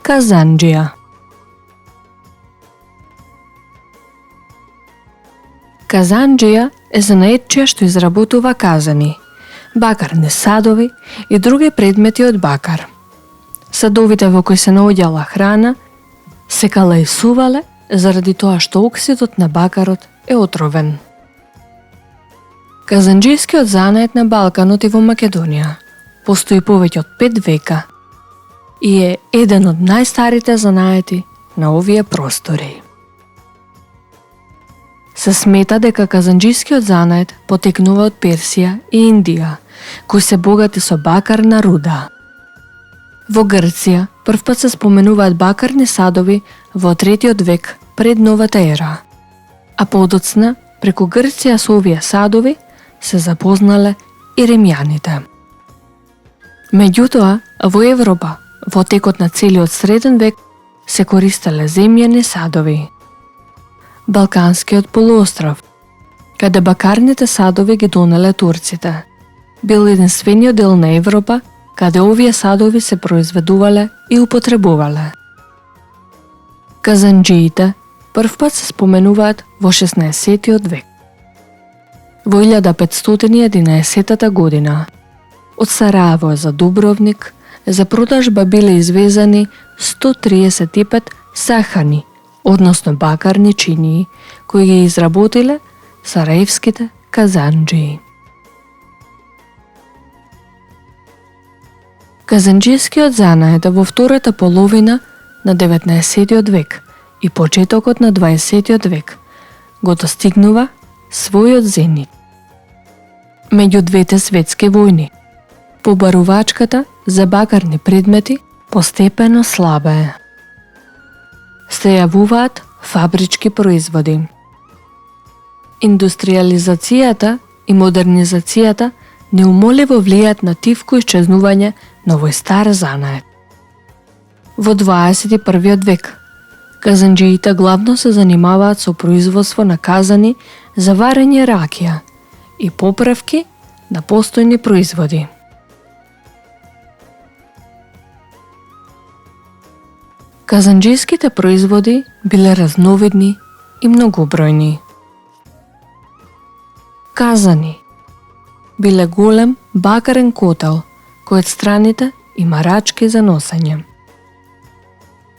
Казанџија. Казанџија е занаетчија што изработува казани, бакарни садови и други предмети од бакар. Садовите во кои се наоѓала храна се калајсувале заради тоа што оксидот на бакарот е отровен. Казанџискиот занает на Балканот и во Македонија постои повеќе од 5 века и е еден од најстарите занаети на овие простори. Се смета дека казанџискиот занает потекнува од Персија и Индија, кои се богати со бакарна руда. Во Грција првпат се споменуваат бакарни садови во 3 век пред новата ера, а подоцна преку Грција со овие садови се запознале и римјаните. Меѓутоа, во Европа, во текот на целиот среден век, се користеле земјани садови. Балканскиот полуостров, каде бакарните садови ги донеле турците, бил единствениот дел на Европа каде овие садови се произведувале и употребувале. Казанџиите првпат се споменуваат во 16 век. Во 1511 година од Сараево за Дубровник за продажба биле извезани 135 сахани, односно бакарни чинии, кои ги изработиле сараевските казанџии. Казанџискиот занает во втората половина на 19 век и почетокот на 20 век го достигнува својот зенит. Меѓу двете светски војни, побарувачката за бакарни предмети постепено слабее. Се јавуваат фабрички производи. Индустриализацијата и модернизацијата неумоливо влијаат на тивко исчезнување на овој стар занает. Во 21 век, казанџиите главно се занимаваат со производство на казани за варење ракија и поправки на постојни производи. Казанџиските производи биле разновидни и многобројни. Казани биле голем бакарен котел кој од страните има рачки за носење.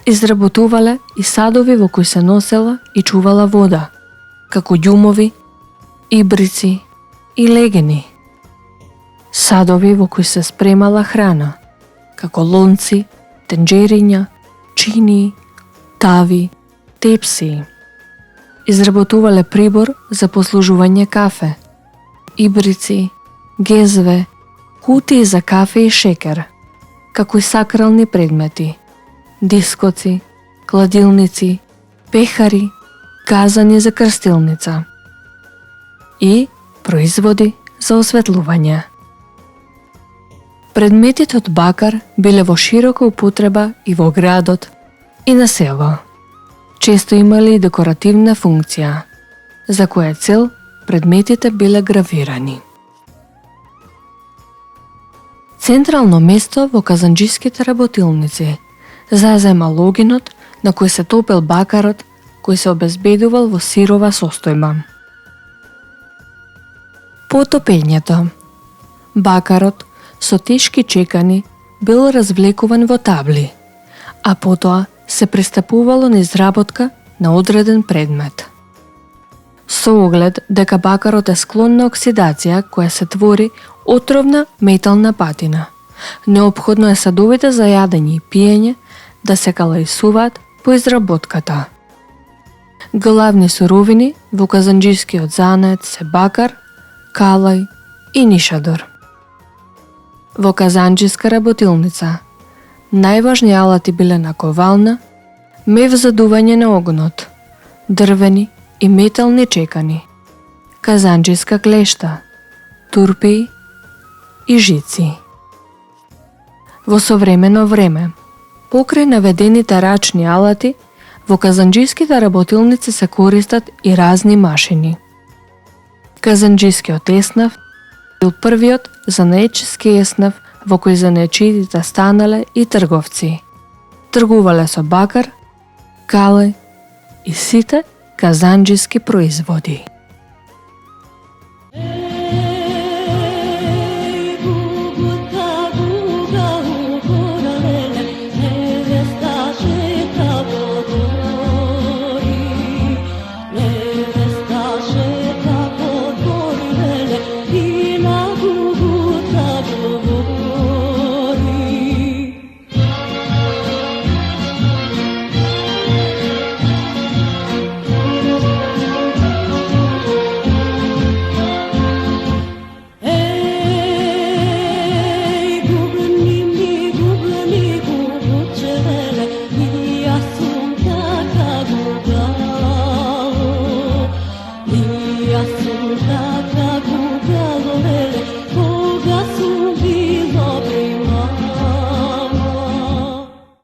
Изработувале и садови во кои се носела и чувала вода, како ѓумови, ибрици и легени. Садови во кои се спремала храна, како лонци, тенџериња, чинии, тави, тепсии. Изработувале прибор за послужување кафе, ибрици, гезве, кутии за кафе и шекер, како и сакрални предмети, дискоци, кладилници, пехари, казани за крстилница и производи за осветлување. Предметите од бакар биле во широка употреба и во градот и на село. Често имале и декоративна функција, за која цел предметите биле гравирани. Централно место во казанџиските работилници зазема логинот на кој се топел бакарот кој се обезбедувал во сирова состојба. По топењето, бакарот со тешки чекани бил развлекуван во табли, а потоа се пристапувало на изработка на одреден предмет. Со оглед дека бакарот е склон на оксидација која се твори отровна метална патина, неопходно е садовите за јадење и пиење да се калајсуваат по изработката. Главни суровини во казанџискиот занает се бакар, калај и нишадор. Во казанџиска работилница најважни алати биле наковална, мев за дување на огнот, дрвени и метални чекани, казанџиска клешта, турпеи и жици. Во современо време, покрај наведените рачни алати, во казанџиските работилници се користат и разни машини. Казанџискиот еснав бил првиот занаетчиски еснав во кој занаетчиите станале и трговци. тргувале со бакар, кале и сите казанџиски производи.